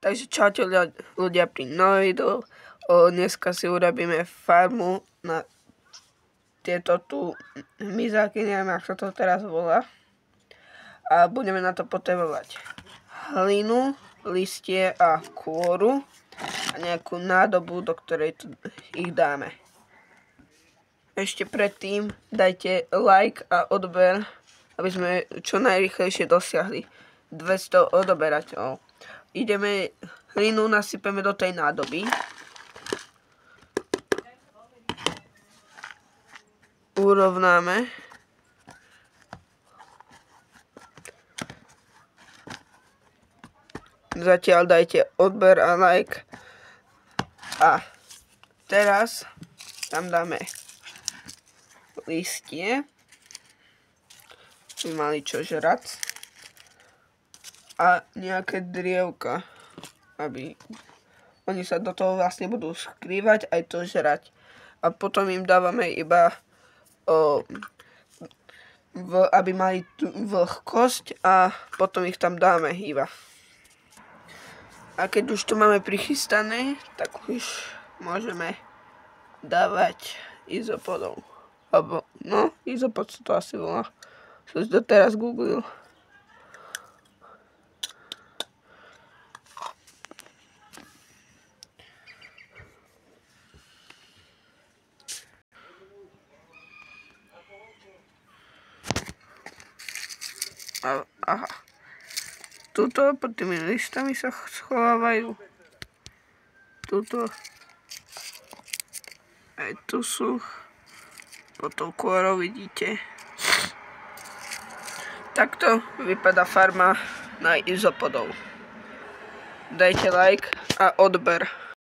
Takže čaute ľudia pri novom videu. Dneska si urobíme farmu na tieto tu mizáky, neviem ako sa to teraz volá. A budeme na to potrebovať hlinu, listie a kôru a nejakú nádobu, do ktorej ich dáme. Ešte predtým dajte like a odber, aby sme čo najrýchlejšie dosiahli 200 odoberateľov. Ideme, hlinu nasypeme do tej nádoby. Urovnáme. Zatiaľ dajte odber a like. A teraz tam dáme listie, aby mali čo žrať. A nejaké drievka, aby oni sa do toho vlastne budú skrývať aj to žrať. A potom im dávame iba, aby mali vlhkosť a potom ich tam dáme iba. A keď už to máme prichystané, tak už môžeme dávať izopodov. Alebo, no, izopod sa to asi volá. Som si to teraz googlil. Aha. Tuto pod tými listami sa schovávajú. Tuto. Aj tu sú. Pod tou kôrou vidíte. Takto vypadá farma na izopodov. Dajte like a odber.